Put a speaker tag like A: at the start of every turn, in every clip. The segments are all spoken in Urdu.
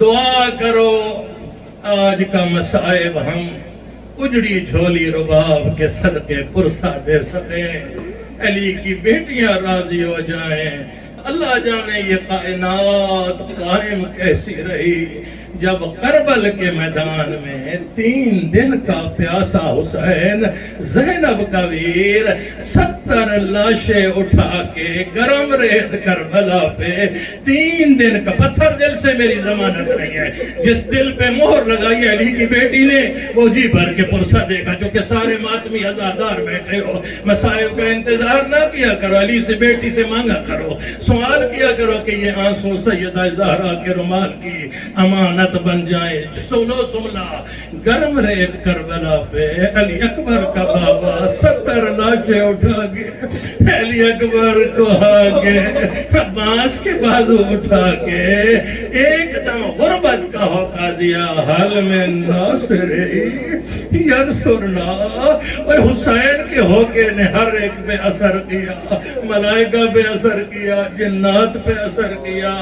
A: دعا کرو آج کا مصائب ہم اجڑی جھولی رباب کے صدقے پرسا دے سکیں، علی کی بیٹیاں راضی ہو جائیں۔ اللہ جانے یہ کائنات قائم کیسی رہی جب کربل کے میدان میں 3 دن کا پیاسا حسین زینب کا ویر 70 لاشیں اٹھا کے گرم ریت کربلا پہ 3 دن کا پتھر دل سے میری ضمانت نہیں ہے، جس دل پہ مہر لگائی علی کی بیٹی نے وہ جی بھر کے پرسہ دے گا، جو کہ سارے ماتمی ہزاردار بیٹھے ہو۔ مسائب کا انتظار نہ کیا کرو، علی سے بیٹی سے مانگا کرو، سوال کیا کرو کہ یہ آنسو سیدہ زہرا کے رومال کی امانت بن جائیں۔ سنو سملا گرم ریت کربلا پہ علی اکبر کا بابا 70 لاشیں اٹھا کے علی اکبر کو آگے عباس کے بازو اٹھا کے ایک دم غربت کا ہوکا دیا، حل میں ناصری ینصرنا۔ اور حسین کے ہوکے نے ہر ایک پہ اثر کیا، ملائکہ پہ اثر کیا، جنات پہ اثر کیا،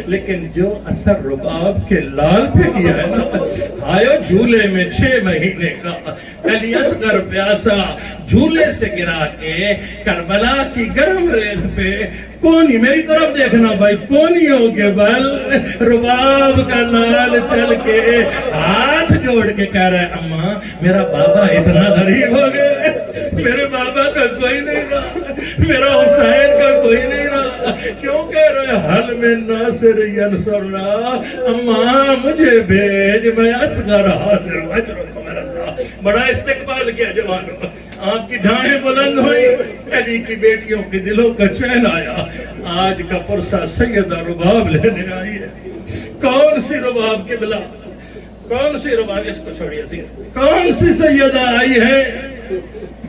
A: لیکن جو اثر رباب کے لال پہ کیا ہے نا، آئیو جھولے میں 6 مہینے کا علی اصغر پیاسا جھولے سے گرا کے کربلا کی گرم ریت پہ کونی، میری طرف دیکھنا بھائی، کونی ہو کے بل رباب کا لال چل کے ہاتھ جوڑ کے کہہ رہا ہے اماں میرا بابا اتنا غریب ہو گئے، میرے بابا کا کوئی نہیں رہا، میرا حسین کا کوئی نہیں رہا، کیوں کہہ رہے حل میں ناصر ینصرنا، اماں مجھے بھیج میں اصغر حاضر ہوں، اجرکم اللہ۔ بڑا استقبال کیا جوانوں، آپ کی ڈھائیں بلند ہوئی، علی کی بیٹیوں کے دلوں کا چین آیا۔ آج کا پرسہ سیدہ رباب لینے آئی ہے۔ کون سی رباب کے بلا، کون سی رباب، اس کو چھوڑیے، کون سی سیدہ آئی ہے،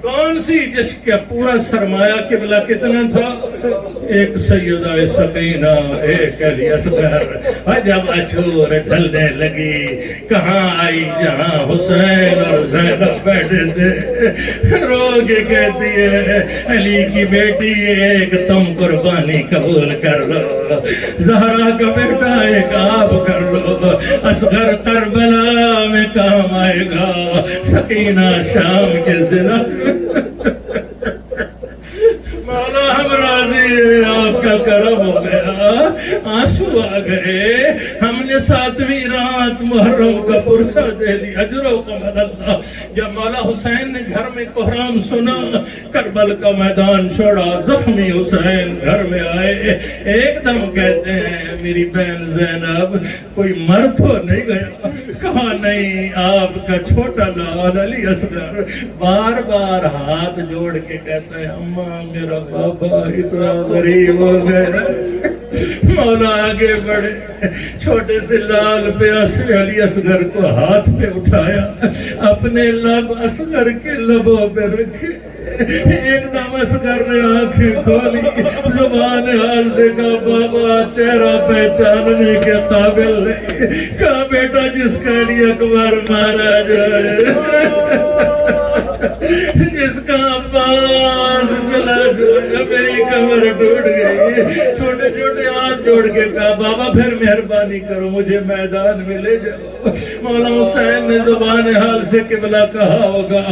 A: کون سی جس کا پورا سرمایہ قبلہ کتنا تھا؟ ایک سیدہ سکینہ، ایک علی اصغر۔ جب اشور ڈھلنے لگی کہاں آئی جہاں حسین اور زینب بیٹھے تھے، رو کے کہتی ہے علی کی بیٹی ایک تم قربانی قبول کر لو، زہرا کا بیٹا ایک آپ کر لو، اصغر کربلا میں کام آئے گا، سکینہ شام کے زنا۔ مولا ہم راضی ہیں، آپ کا کرم ہو گیا، آنسو آ گئے، ہم نے 7ویں رات محرم کا پرسہ دے لیا، اجرکم اللہ۔ جب مولا حسین نے گھر میں کوہرام سنا، کربل کا میدان چھوڑا، زخمی حسین گھر میں آئے، ایک دم کہتے ہیں میری بہن زینب کوئی مر تو نہیں گیا؟ کہا نہیں، آپ کا چھوٹا لال علی اصغر بار بار ہاتھ جوڑ کے کہتا ہے اماں میرا بابا اتنا غریب ہو گئے۔ مولا آگے بڑھے، چھوٹے سے لال پہ علی اصغر کو ہاتھ پہ اٹھایا، اپنے لب اصغر کے لبوں پہ رکھے، ایک دم اصغر نے آنکھیں کھولی، زبان حال سے کہا بابا چہرہ پہچاننے کے قابل نہیں، کہا بیٹا جس کا علی اکبر مارا جائے، جس کا عباس چلا جائے، میری کمر ٹوٹ گئی۔ چھوٹے چھوٹے ہاتھ جوڑ کے کہا بابا پھر مہربانی کرو مجھے میدان میں لے جاؤ۔ مولا حسین نے زبان حال سے قبلہ کہا ہوگا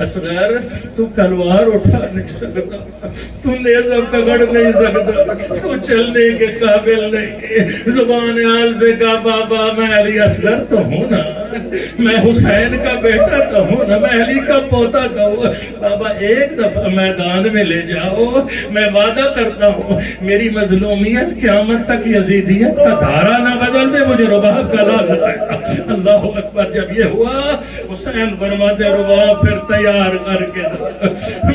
A: اصغر تو تلوار اٹھا نہیں سکتا، تو نیزہ پکڑ نہیں سکتا، تو چلنے کے قابل نہیں۔ زبان حال سے کہا بابا میں علی اصغر تو ہوں نا، میں حسین کا بیٹا تو ہوں نا، میں علی کا پوتا تو ہوں، بابا ایک دفعہ میدان میں لے جاؤ، میں وعدہ کرتا ہوں میری مظلومیت قیامت تک یزیدیت کا دھارا نہ بدل دے، مجھے رباب کا لال لگائے گا۔ اللہ اکبر۔ جب یہ ہوا حسین فرماتے رباب پھر تیار کر کے دو،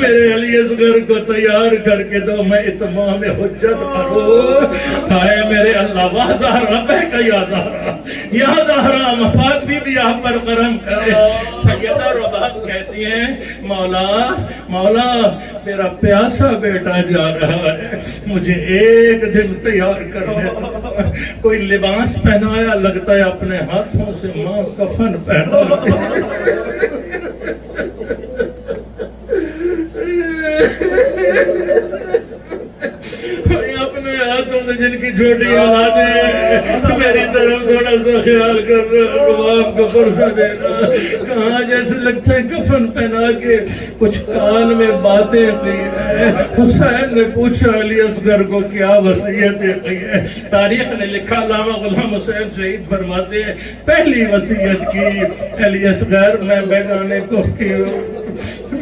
A: میرے علی اصغر کو تیار کر کے دو، میں اتمام حجت کروں۔ ہائے میرے اللہ، واہ زہرا بہ کا یا زہرا، یا زہرا مفاد بھی آپ پر کرم کرے۔ سیدہ رباب کہتی ہیں مولا مولا میرا پیاسا بیٹا جا رہا ہے، مجھے ایک دن تیار کر دے۔ کوئی لباس پہنایا، لگتا ہے اپنے ہاتھوں سے ماں کفن پہنا، کوئی اپنے ہاتھوں سے جن کی چھوٹی اولادیں میری طرف تھوڑا سا خیال کر رباب کو فرصت دینا. کہاں جیسے لگتا ہے کفن پہنا کے کچھ کان میں باتیں کی ہے. حسین نے پوچھا علی اصغر کو کیا وصیتیں کی ہے. تاریخ نے لکھا علامہ غلام حسین شہید فرماتے ہیں پہلی وصیت کی علی اصغر میں بیگانے کف کی ہوں,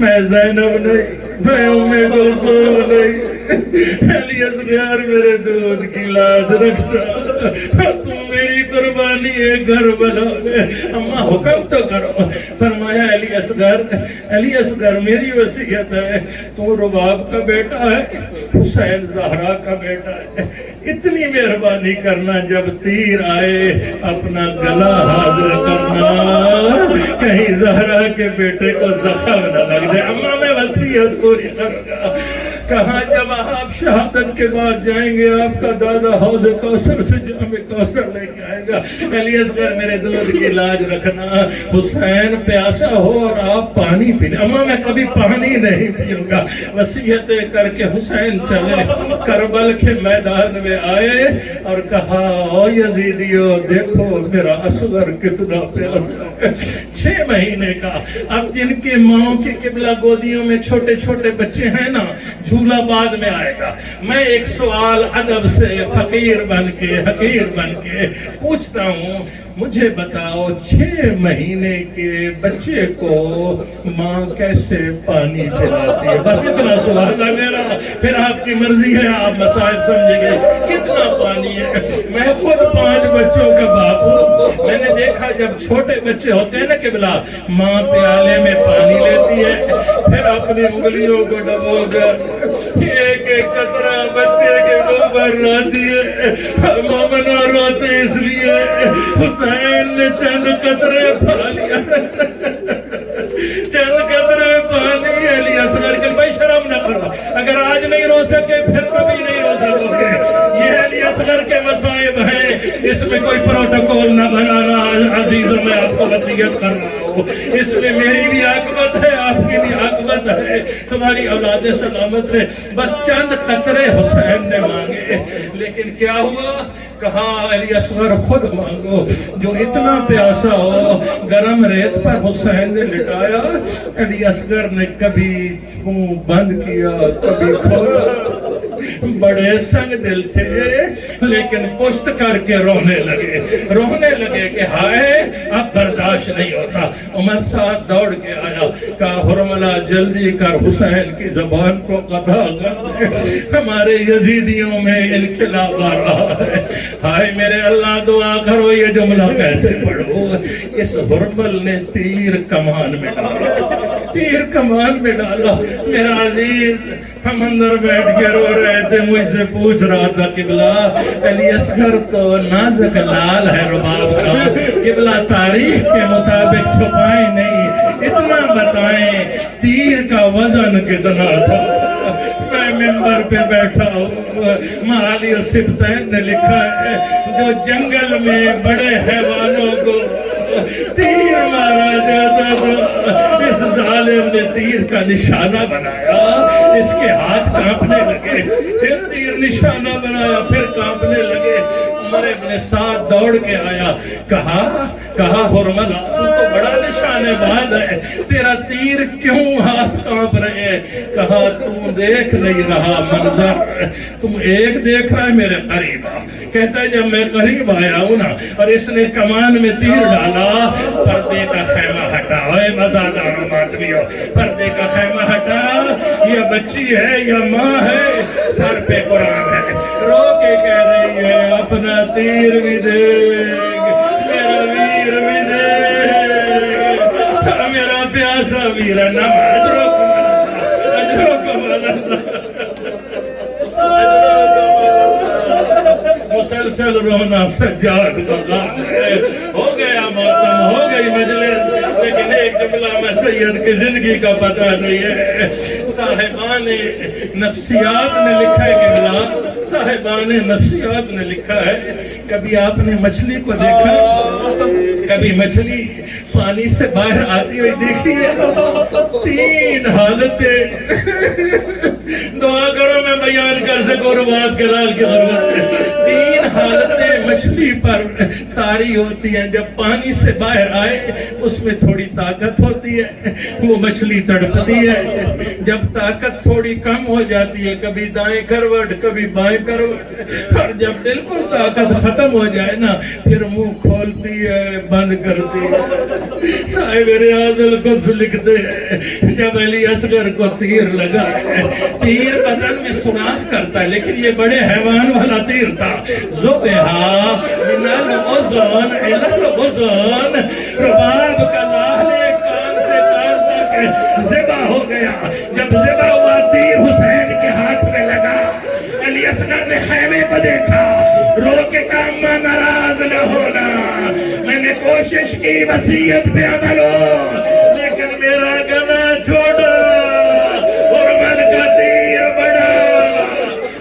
A: میں زینب نہیں, میں ام کلثوم نہیں. علی اصغر میرے دودھ کی لاج رکھنا, تم میری قربانی ہے کربلا میں. اما حکم تو کرو. فرمایا علی اصغر میری وصیت ہے, تو رباب کا بیٹا ہے, حسین زہرا کا بیٹا ہے, اتنی مہربانی کرنا جب تیر آئے اپنا گلا حاضر کرنا, کہیں زہرا کے بیٹے کو زخم نہ لگ جائے. اما میں وصیت پوری کروں گا. کہاں جب آپ شہادت کے بعد جائیں گے آپ کا دادا حوض کوثر سے جام کوثر لے کے آئے گا. علی اصغر میرے دودھ کی لاج رکھنا, حسین پیاسا ہو اور آپ پانی پینے. اما میں کبھی پانی نہیں پیوں گا. وصیتیں کر کے حسین چلے کربل کے میدان میں آئے اور کہا او یزیدیو دیکھو میرا اصغر کتنا پیاسا ہے, 6 مہینے کا. اب جن کی ماں کی قبلہ گودیوں میں چھوٹے چھوٹے بچے ہیں نا, جھولا بعد میں آئے گا. میں ایک سوال ادب سے فقیر بن کے حقیر بن کے پوچھتا ہوں, مجھے بتاؤ 6 مہینے کے بچے کو ماں کیسے پانی پلاتی ہے؟ بس اتنا سوال ہے میرا, پھر آپ کی مرضی ہے, آپ مسائل سمجھیں گے کتنا پانی ہے. میں خود 5 بچوں کا باپ ہوں. میں نے دیکھا جب چھوٹے بچے ہوتے ہیں نا قبلہ, ماں پیالے میں پانی لیتی ہے, پھر اپنی انگلیوں کو ڈبو کر ایک ایک قطرہ بچے کے منہ پر لاتی ہے. مومنہ روتے اس لیے حسین نے چند قطرے پا لیا, چند قطرے پانی. علی اصغر کے بھائی شرم نہ کرو, اگر آج نہیں رو سکے پھر کبھی نہیں رو سکو گے. یہ علی اصغر کے مصائب ہیں, اس میں کوئی پروٹوکول نہ بنانا. عزیزوں میں آپ کو وصیت کر رہا ہوں, اس میں میری بھی عاقبت ہے, آپ کی بھی عاقبت ہے, تمہاری اولاد سلامت رہے. بس چند قطرے حسین نے مانگے, لیکن کیا ہوا؟ کہا علی اصغر خود مانگو. جو اتنا پیاسا ہو گرم ریت پر حسین نے لٹایا. علی اصغر نے کبھی منہ بند کیا کبھی کھولا. بڑے سنگ دل تھے لیکن پشت کر کے رونے لگے کہ ہائے اب برداشت نہیں ہوتا. عمر ساتھ دوڑ کے آیا, کہا حرملہ جلدی کر حسین کی زبان کو قطع کر دے, ہمارے یزیدیوں میں انقلاب آ رہا ہے. ہائے میرے اللہ دعا کرو یہ جملہ کیسے پڑھو. اس حرمل نے تیر کمان میں ڈالا. میرا عزیز ہم اندر بیٹھ کے رو رہے تھے, مجھ سے پوچھ رہا تھا قبلہ علی اصغر تو نازک لال ہے رباب کا, قبلہ تاریخ کے مطابق چھپائیں نہیں, اتنا بتائیں تیر کا وزن کتنا تھا. میں ممبر پہ بیٹھا ہوں, معالی السبتین نے لکھا ہے جو جنگل میں بڑے حیوانوں کو تیر مارا جاتا تھا, اس ظالم نے تیر کا نشانہ بنایا, اس کے ہاتھ کانپنے لگے, پھر تیر نشانہ بنایا, پھر کانپنے لگے. عمر ابن سعد دوڑ کے آیا, کہا حرملہ تو بڑا نشانے باز ہے, تیرا تیر کیوں ہاتھ کانپ رہے ہیں؟ کہا تم دیکھ نہیں رہا منظر, تم ایک دیکھ رہا ہے میرے قریب آ. کہتا ہے جب میں قریب آیا ہوں نا اور اس نے کمان میں تیر ڈالا, پردے کا خیمہ ہٹا. اے مزادار ماتمیو, پردے کا خیمہ ہٹا, یہ بچی ہے یا ماں ہے, سر پہ قرآن ہے, رو کے کہہ رہی ہے اپنا تیر بھی دے, میرا ویر بھی دے, میرا پیاسا ویر نہ مسلسل رونا سجاد اللہ ہے. ہو گیا ماتم, ہو گئی مجلس, لیکن ایک جملہ میں سید کی زندگی کا پتہ نہیں ہے. صاحبان نفسیات نے لکھا ہے کہ صاحبان نفسیات نے لکھا ہے, کبھی آپ نے مچھلی کو دیکھا, کبھی مچھلی پانی سے باہر آتی ہوئی دیکھی ہے؟ 3 حالتیں دعا کرو میں بیان کر سکوں رباب کے لال کی ضرورت ہے. 3 حالتیں مچھلی پر تاری ہوتی ہے، جب پانی سے باہر آئے اس میں تھوڑی طاقت ہوتی ہے، وہ مچھلی تڑپتی ہے، جب طاقت تھوڑی کم ہو جاتی ہے، کبھی دائیں کروٹ کبھی بائیں کروٹ، اور جب بالکل طاقت ختم ہو جائے نا پھر منہ کھولتی ہے بند کرتی ہے۔ صاحب ریاض القدس لکھتے ہیں جب علی اصغر کو تیر لگا ہے، تیر بدن میں سوراخ کرتا ہے لیکن یہ بڑے حیوان والا تیر تھا، ذبحا من الاذن الی الاذن، رباب کا لاہلے کان سے کان تک ذبح ہو گیا۔ جب ذبح ہوا تیر حسین کے ہاتھ میں لگا، علی اصغر نے خیمے کو دیکھا، رو کے کہا اما ناراض نہ ہونا، میں نے کوشش کی وصیت پہ عمل ہو لیکن میرا گلا چھوٹا اور من کا تیر بڑا،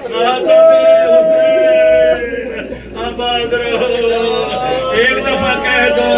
A: ماتم حسین آباد رہو۔ ایک دفعہ کہہ دو